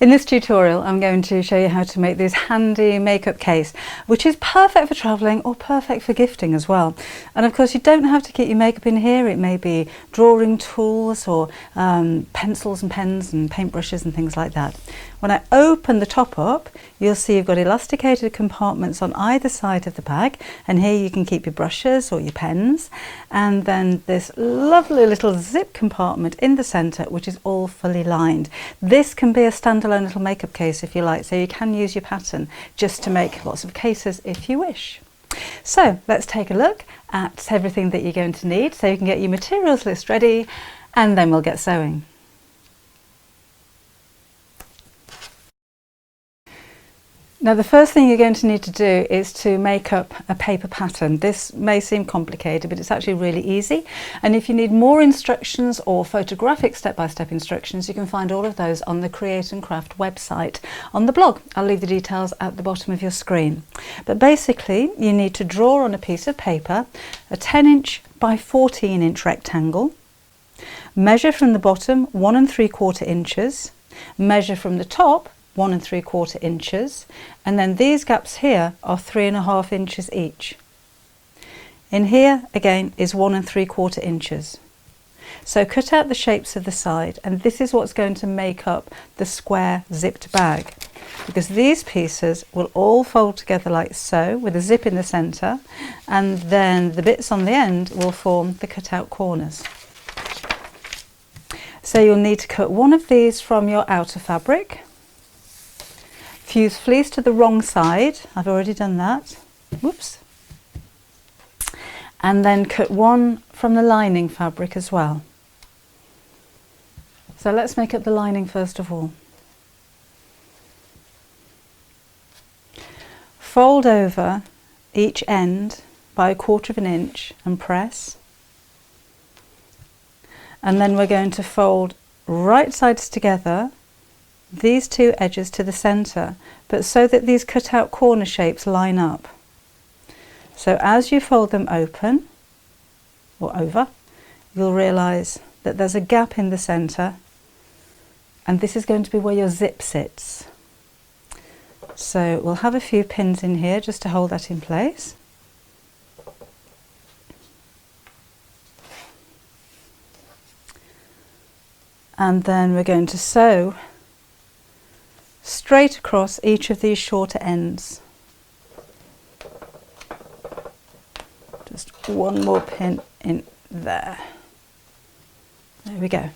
In this tutorial, I'm going to show you how to make this handy makeup case, which is perfect for travelling or perfect for gifting as well. And of course, you don't have to keep your makeup in here. It may be drawing tools or pencils and pens and paintbrushes and things like that. When I open the top up, you'll see you've got elasticated compartments on either side of the bag, and here you can keep your brushes or your pens, and then this lovely little zip compartment in the centre, which is all fully lined. This can be a standalone little makeup case if you like, so you can use your pattern just to make lots of cases if you wish. So let's take a look at everything that you're going to need so you can get your materials list ready, and then we'll get sewing. Now, the first thing you're going to need to do is to make up a paper pattern. This may seem complicated, but it's actually really easy. And if you need more instructions or photographic step-by-step instructions, you can find all of those on the Create and Craft website on the blog. I'll leave the details at the bottom of your screen. But basically, you need to draw on a piece of paper a 10-inch by 14-inch rectangle, measure from the bottom 1 3/4 inches, measure from the top 1 3/4 inches, and then these gaps here are 3.5 inches each. In here again is 1 3/4 inches. So cut out the shapes of the side, and this is what's going to make up the square zipped bag, because these pieces will all fold together like so with a zip in the centre, and then the bits on the end will form the cut out corners. So you'll need to cut one of these from your outer fabric. Fuse fleece to the wrong side, I've already done that, whoops, and then cut one from the lining fabric as well. So let's make up the lining first of all. Fold over each end by 1/4 inch and press, and then we're going to fold right sides together, these two edges to the centre, but so that these cut out corner shapes line up. So as you fold them open or over, you'll realise that there's a gap in the centre, and this is going to be where your zip sits. So we'll have a few pins in here just to hold that in place. And then we're going to sew straight across each of these shorter ends. Just one more pin in there. There we go.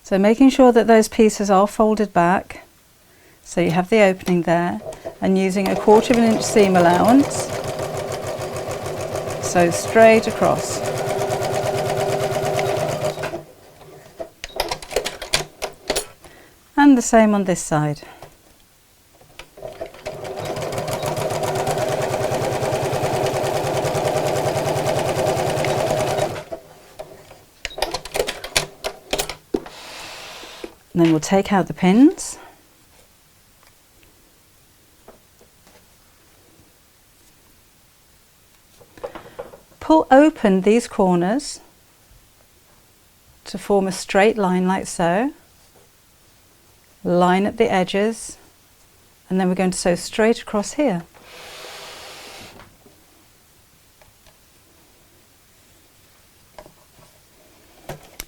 So making sure that those pieces are folded back, so you have the opening there, and using a 1/4 inch seam allowance, sew straight across. And the same on this side. And then we'll take out the pins. Pull open these corners to form a straight line like so. Line up the edges, and then we're going to sew straight across here.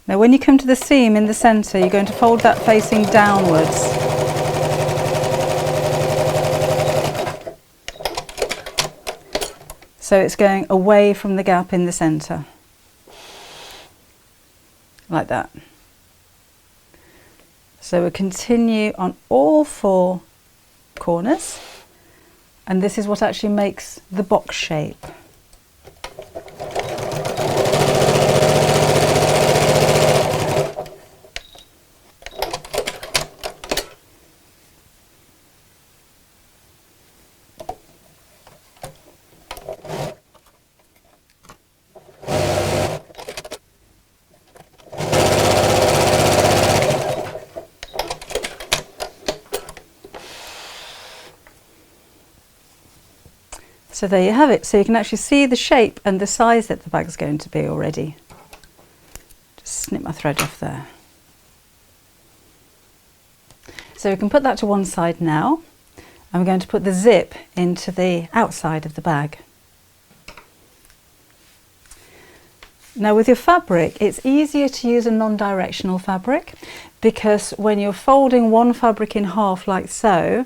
Now when you come to the seam in the centre, you're going to fold that facing downwards. So it's going away from the gap in the centre, like that. So we'll continue on all 4 corners, and this is what actually makes the box shape. So there you have it. So you can actually see the shape and the size that the bag's going to be already. Just snip my thread off there. So we can put that to one side now, and we're going to put the zip into the outside of the bag. Now with your fabric, it's easier to use a non-directional fabric, because when you're folding one fabric in half like so,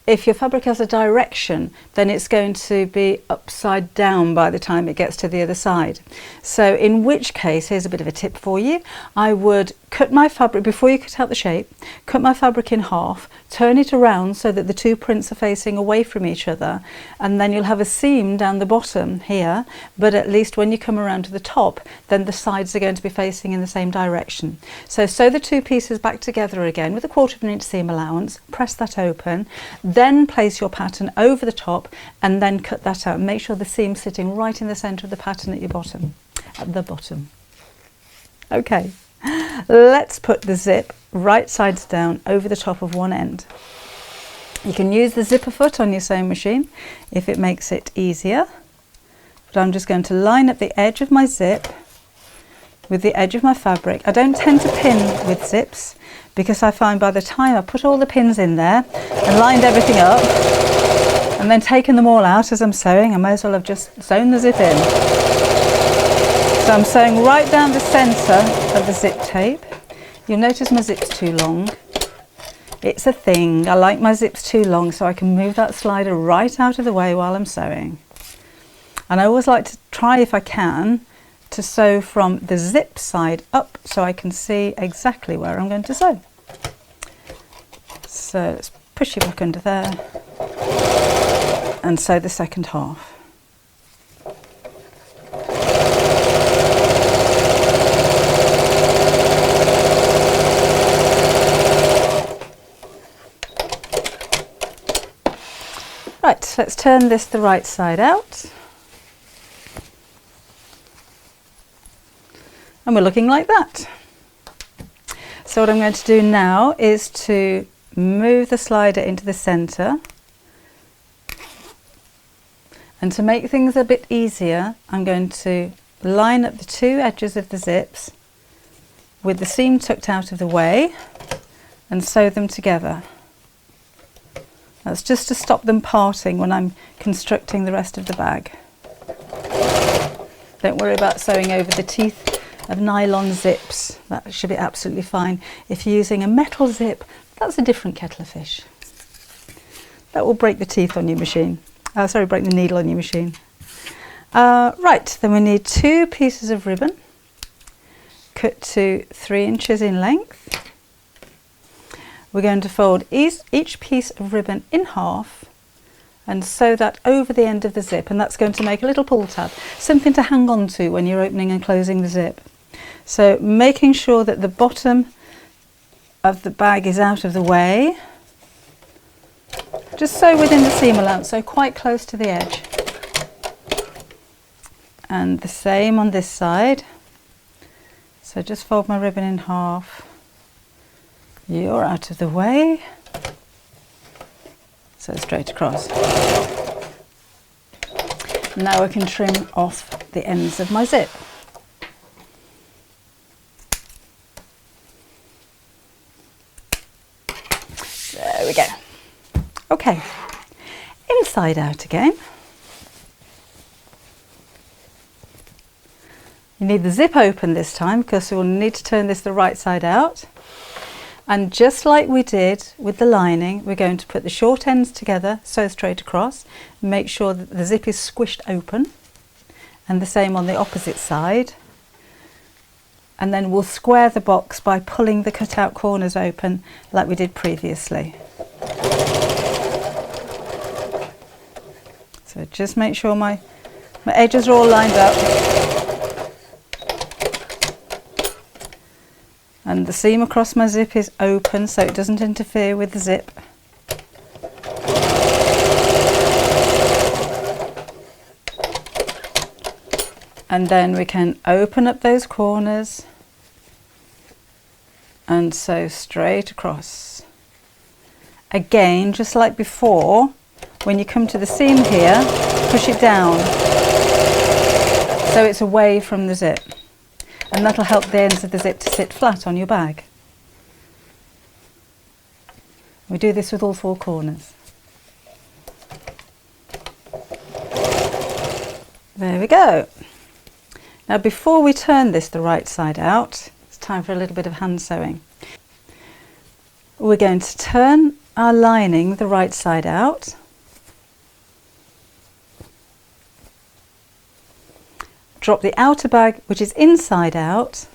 if your fabric has a direction, then it's going to be upside down by the time it gets to the other side. So in which case, here's a bit of a tip for you. I would cut my fabric, before you cut out the shape, cut my fabric in half, turn it around so that the two prints are facing away from each other, and then you'll have a seam down the bottom here, but at least when you come around to the top, then the sides are going to be facing in the same direction. So sew the two pieces back together again with a 1/4 of an inch seam allowance, press that open, then place your pattern over the top and then cut that out. Make sure the seam's sitting right in the centre of the pattern at your bottom, at the bottom. Okay, let's put the zip right sides down over the top of one end. You can use the zipper foot on your sewing machine if it makes it easier, but I'm just going to line up the edge of my zip with the edge of my fabric. I don't tend to pin with zips, because I find by the time I put all the pins in there and lined everything up and then taken them all out as I'm sewing, I may as well have just sewn the zip in. So I'm sewing right down the centre of the zip tape. You'll notice my zip's too long. It's a thing. I like my zips too long so I can move that slider right out of the way while I'm sewing. And I always like to try, if I can, to sew from the zip side up so I can see exactly where I'm going to sew. So let's push it back under there and sew the second half. Right, let's turn this the right side out. And we're looking like that. So what I'm going to do now is to move the slider into the centre, and to make things a bit easier, I'm going to line up the two edges of the zips with the seam tucked out of the way and sew them together. That's just to stop them parting when I'm constructing the rest of the bag. Don't worry about sewing over the teeth of nylon zips. That should be absolutely fine. If you're using a metal zip, that's a different kettle of fish. That will break the teeth on your machine. Sorry, break the needle on your machine. Right, then we need 2 pieces of ribbon cut to 3 inches in length. We're going to fold each piece of ribbon in half and sew that over the end of the zip, and that's going to make a little pull tab, something to hang on to when you're opening and closing the zip. So making sure that the bottom of the bag is out of the way. Just sew within the seam allowance, so quite close to the edge. And the same on this side. So just fold my ribbon in half. You're out of the way. So straight across. Now I can trim off the ends of my zip. There we go. Okay, inside out again. You need the zip open this time because we'll need to turn this the right side out. And just like we did with the lining, we're going to put the short ends together, sew straight across, make sure that the zip is squished open, and the same on the opposite side. And then we'll square the box by pulling the cutout corners open like we did previously. So just make sure my edges are all lined up. And the seam across my zip is open so it doesn't interfere with the zip. And then we can open up those corners and sew straight across. Again, just like before, when you come to the seam here, push it down so it's away from the zip. and that'll help the ends of the zip to sit flat on your bag. We do this with all 4 corners. There we go. Now before we turn this the right side out, it's time for a little bit of hand sewing. We're going to turn our lining the right side out. Drop the outer bag, which is inside out,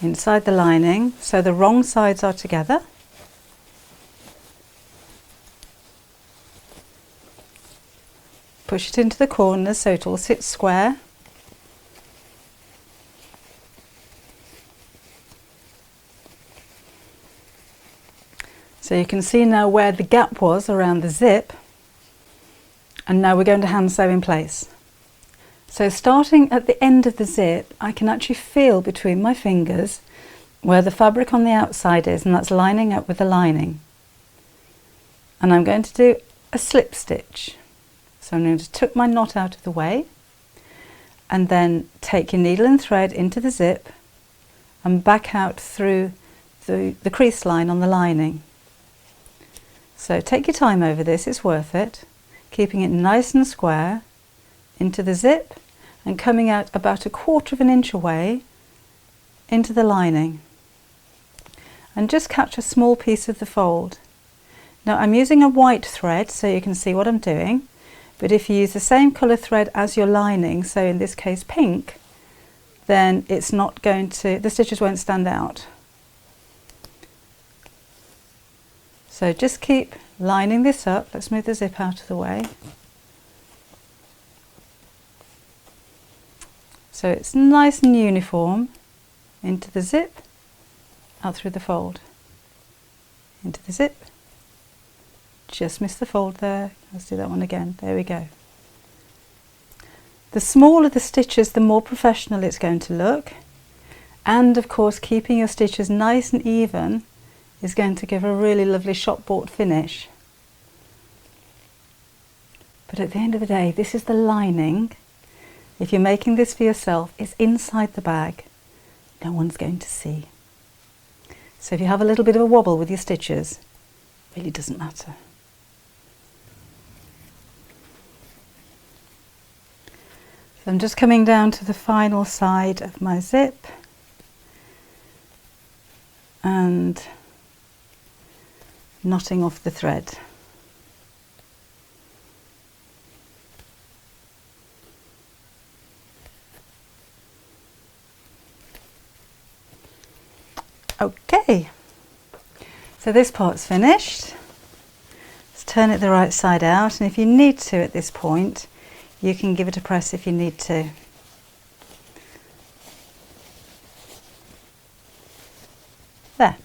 inside the lining, so the wrong sides are together. Push it into the corners so it all sits square. So you can see now where the gap was around the zip, and now we're going to hand sew in place. So starting at the end of the zip, I can actually feel between my fingers where the fabric on the outside is, and that's lining up with the lining. And I'm going to do a slip stitch. So I'm going to tuck my knot out of the way and then take your needle and thread into the zip and back out through the crease line on the lining. So take your time over this, it's worth it. Keeping it nice and square into the zip and coming out about 1/4 inch away into the lining. And just catch a small piece of the fold. Now I'm using a white thread so you can see what I'm doing. But if you use the same colour thread as your lining, so in this case pink, then it's not going to, the stitches won't stand out. So just keep lining this up. Let's move the zip out of the way. So it's nice and uniform into the zip, out through the fold, into the zip. Just missed the fold there. Let's do that one again. There we go. The smaller the stitches, the more professional it's going to look. And of course, keeping your stitches nice and even is going to give a really lovely shop bought finish. But at the end of the day, this is the lining. If you're making this for yourself, it's inside the bag. No one's going to see. So if you have a little bit of a wobble with your stitches, it really doesn't matter. So I'm just coming down to the final side of my zip and knotting off the thread. Okay, so this part's finished. Let's turn it the right side out, and if you need to at this point, you can give it a press if you need to. There.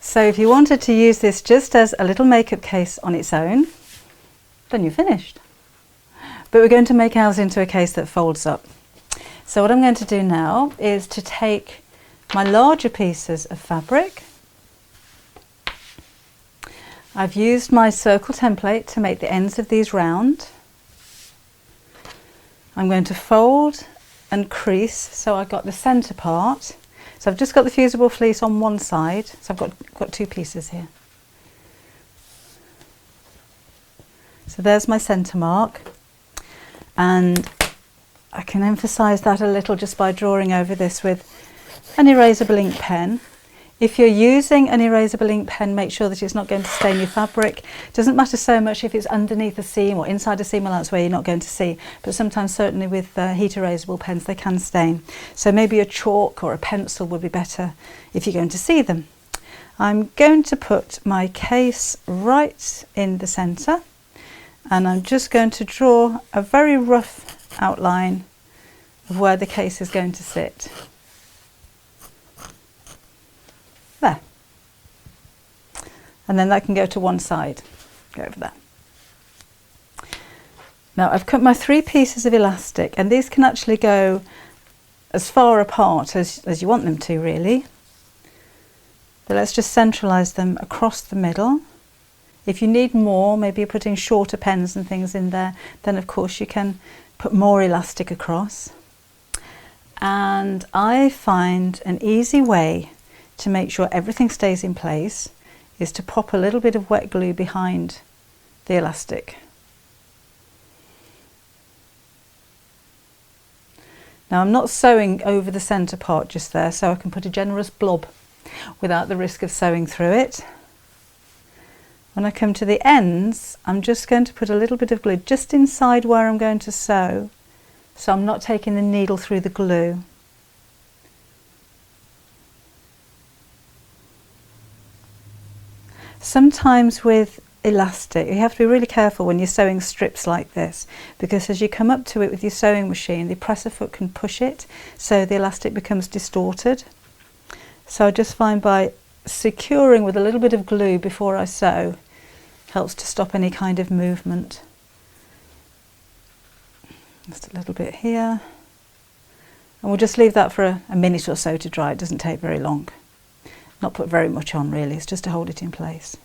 So if you wanted to use this just as a little makeup case on its own, then you're finished. But we're going to make ours into a case that folds up. So what I'm going to do now is to take my larger pieces of fabric. I've used my circle template to make the ends of these round. I'm going to fold and crease so I've got the centre part. So I've just got the fusible fleece on one side, so I've got 2 pieces here. So there's my centre mark, and I can emphasise that a little just by drawing over this with an erasable ink pen. If you're using an erasable ink pen, make sure that it's not going to stain your fabric. It doesn't matter so much if it's underneath a seam or inside a seam allowance where you're not going to see, but sometimes certainly with heat erasable pens they can stain. So maybe a chalk or a pencil would be better if you're going to see them. I'm going to put my case right in the centre, and I'm just going to draw a very rough outline of where the case is going to sit. There. And then that can go to one side. Go over there. Now I've cut my 3 pieces of elastic, and these can actually go as far apart as you want them to, really. But let's just centralise them across the middle. If you need more, maybe you're putting shorter pens and things in there, then of course you can put more elastic across. And I find an easy way to make sure everything stays in place is to pop a little bit of wet glue behind the elastic. Now I'm not sewing over the centre part just there, so I can put a generous blob without the risk of sewing through it. When I come to the ends, I'm just going to put a little bit of glue just inside where I'm going to sew, so I'm not taking the needle through the glue. Sometimes with elastic, you have to be really careful when you're sewing strips like this, because as you come up to it with your sewing machine, the presser foot can push it, so the elastic becomes distorted. So I just find by securing with a little bit of glue before I sew helps to stop any kind of movement. Just a little bit here, and we'll just leave that for a minute or so to dry. It doesn't take very long. Not put very much on really, it's just to hold it in place.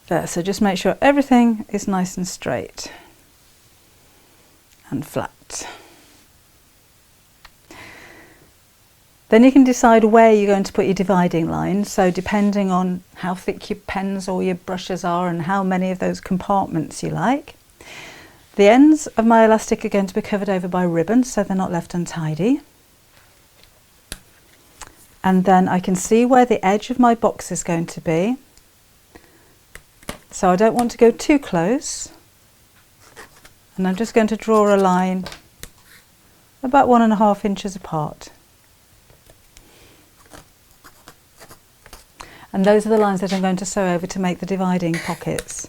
There, so just make sure everything is nice and straight and flat. Then you can decide where you're going to put your dividing lines. So depending on how thick your pens or your brushes are and how many of those compartments you like. The ends of my elastic are going to be covered over by ribbon, so they're not left untidy. And then I can see where the edge of my box is going to be. So I don't want to go too close. And I'm just going to draw a line about 1.5 inches apart. And those are the lines that I'm going to sew over to make the dividing pockets.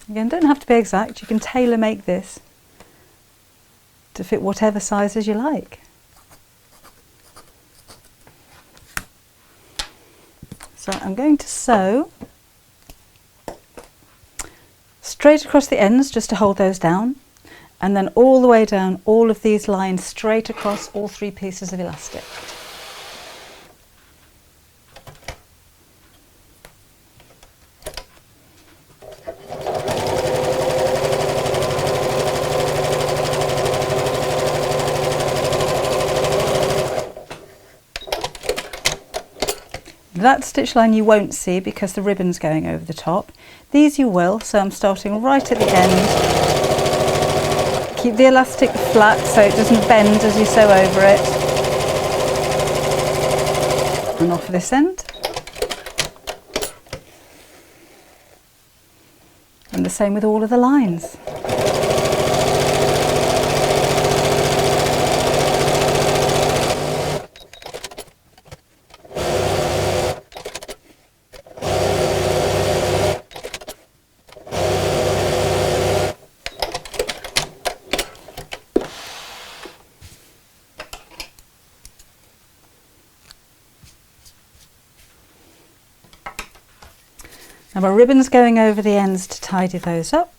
Again, don't have to be exact, you can tailor make this to fit whatever sizes you like. So I'm going to sew straight across the ends just to hold those down, and then all the way down all of these lines straight across all 3 pieces of elastic. That stitch line you won't see because the ribbon's going over the top. These you will, so I'm starting right at the end. Keep the elastic flat so it doesn't bend as you sew over it. And off this end. And the same with all of the lines. Now my ribbon's going over the ends to tidy those up.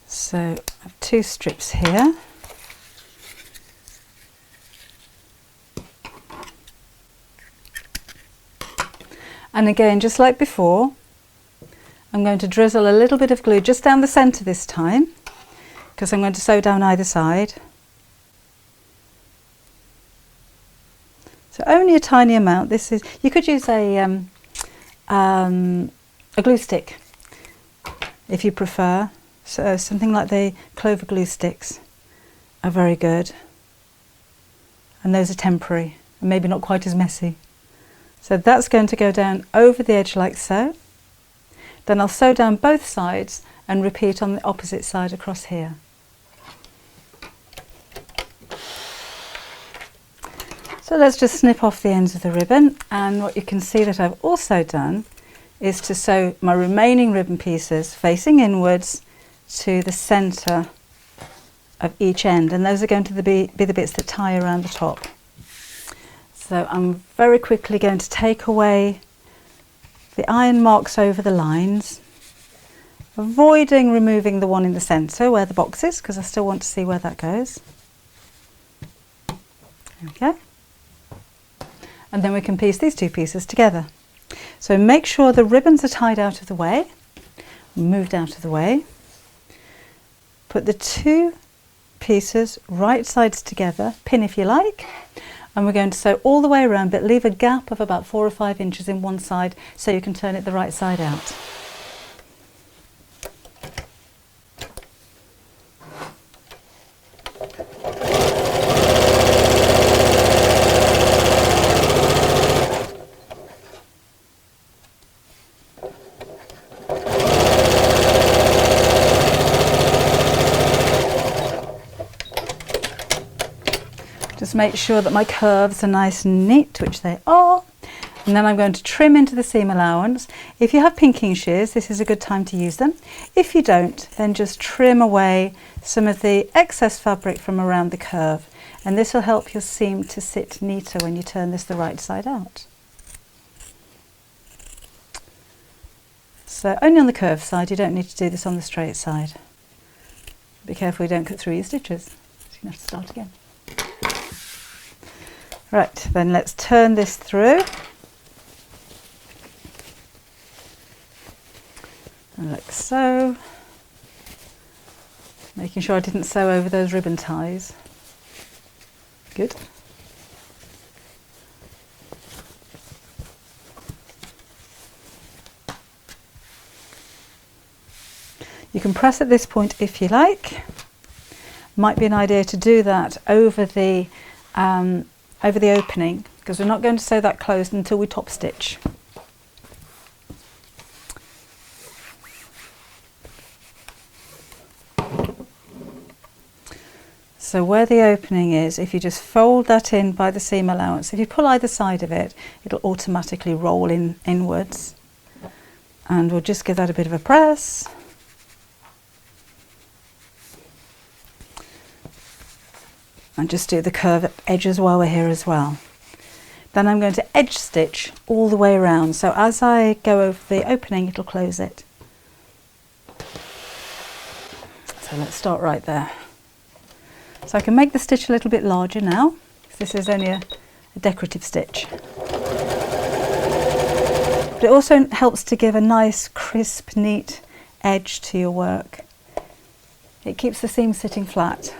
So I have 2 strips here. And again, just like before, I'm going to drizzle a little bit of glue just down the centre this time, because I'm going to sew down either side. So only a tiny amount. This is, you could use a glue stick if you prefer. So something like the clover glue sticks are very good, and those are temporary and maybe not quite as messy. So that's going to go down over the edge like so. Then I'll sew down both sides and repeat on the opposite side across here. So let's just snip off the ends of the ribbon, and what you can see that I've also done is to sew my remaining ribbon pieces facing inwards to the centre of each end, and those are going to be the bits that tie around the top. So I'm very quickly going to take away the iron marks over the lines, avoiding removing the one in the centre where the box is, because I still want to see where that goes. There we go. And then we can piece these 2 pieces together. So make sure the ribbons are tied out of the way, moved out of the way. Put the two pieces right sides together, pin if you like, and we're going to sew all the way around, but leave a gap of about 4 or 5 inches in one side so you can turn it the right side out. Just make sure that my curves are nice and neat, which they are. And then I'm going to trim into the seam allowance. If you have pinking shears, this is a good time to use them. If you don't, then just trim away some of the excess fabric from around the curve. And this will help your seam to sit neater when you turn this the right side out. So only on the curved side, you don't need to do this on the straight side. Be careful you don't cut through your stitches. So you're going to have to start again. Right, then let's turn this through. And like so. Making sure I didn't sew over those ribbon ties. Good. You can press at this point if you like. Might be an idea to do that over the opening, because we're not going to sew that closed until we top stitch. So where the opening is, if you just fold that in by the seam allowance, if you pull either side of it, it'll automatically roll inwards. And we'll just give that a bit of a press. And just do the curved edges while we're here as well. Then I'm going to edge stitch all the way around. So as I go over the opening, it'll close it. So let's start right there. So I can make the stitch a little bit larger now, because this is only a decorative stitch. But it also helps to give a nice, crisp, neat edge to your work. It keeps the seam sitting flat.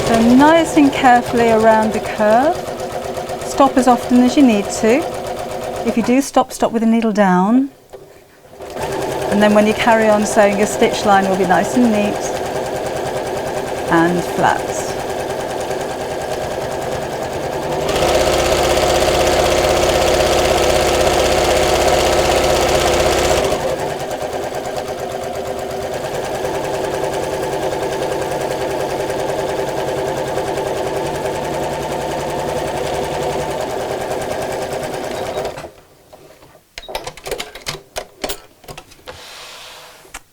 So nice and carefully around the curve. Stop as often as you need to. If you do stop, stop with the needle down. And then when you carry on sewing, your stitch line will be nice and neat and flat.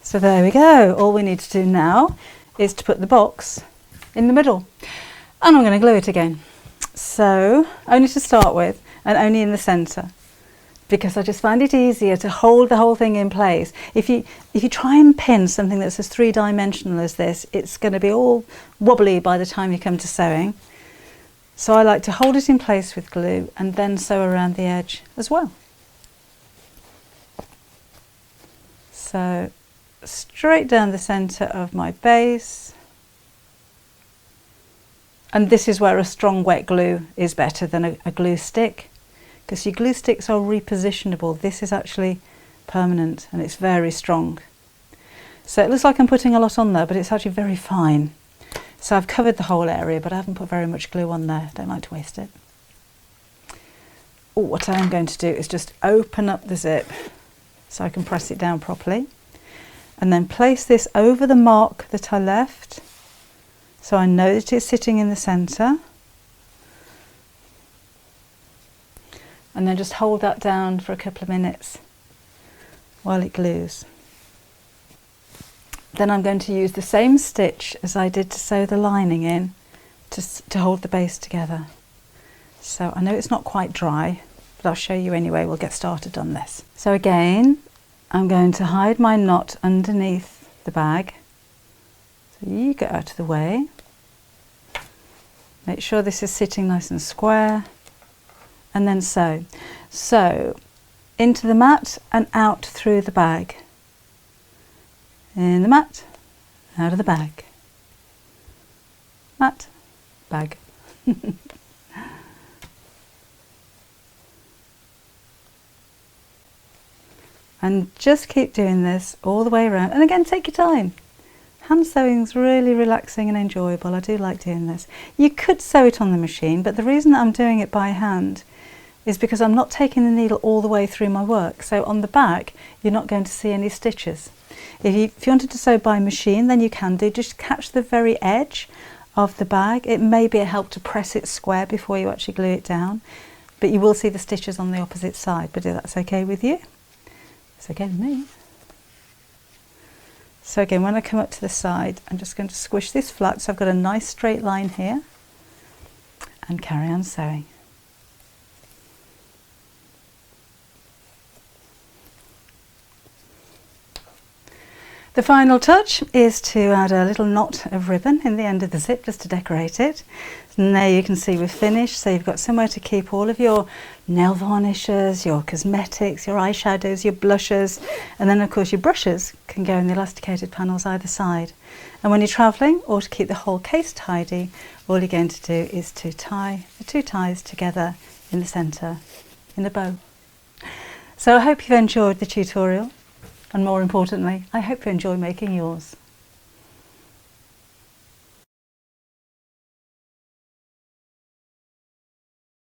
So there we go. All we need to do now is to put the box in the middle. And I'm going to glue it again. So only to start with, and only in the centre, because I just find it easier to hold the whole thing in place. If you try and pin something that's as three-dimensional as this, it's going to be all wobbly by the time you come to sewing. So I like to hold it in place with glue and then sew around the edge as well. So straight down the centre of my base, and this is where a strong wet glue is better than a glue stick, because your glue sticks are repositionable. This is actually permanent and it's very strong. So it looks like I'm putting a lot on there, but it's actually very fine. So I've covered the whole area, but I haven't put very much glue on there. Don't like to waste it. What I am going to do is just open up the zip so I can press it down properly. And then place this over the mark that I left, so I know that it's sitting in the centre. And then just hold that down for a couple of minutes while it glues. Then I'm going to use the same stitch as I did to sew the lining in to hold the base together. So I know it's not quite dry, but I'll show you anyway. We'll get started on this. So again, I'm going to hide my knot underneath the bag. So you get out of the way. Make sure this is sitting nice and square, and then sew. So into the mat and out through the bag. In the mat, out of the bag. Mat, bag. And just keep doing this all the way around. And again, take your time. Hand sewing is really relaxing and enjoyable. I do like doing this. You could sew it on the machine, but the reason that I'm doing it by hand is because I'm not taking the needle all the way through my work. So on the back, you're not going to see any stitches. If you wanted to sew by machine, then you can do. Just catch the very edge of the bag. It may be a help to press it square before you actually glue it down, but you will see the stitches on the opposite side. But if that's okay with you, it's okay with me. So again, when I come up to the side, I'm just going to squish this flat so I've got a nice straight line here, and carry on sewing. The final touch is to add a little knot of ribbon in the end of the zip just to decorate it. And there you can see we've finished, so you've got somewhere to keep all of your nail varnishes, your cosmetics, your eyeshadows, your blushes, and then of course your brushes can go in the elasticated panels either side. And when you're travelling, or to keep the whole case tidy, all you're going to do is to tie the two ties together in the centre in a bow. So I hope you've enjoyed the tutorial. And more importantly, I hope you enjoy making yours.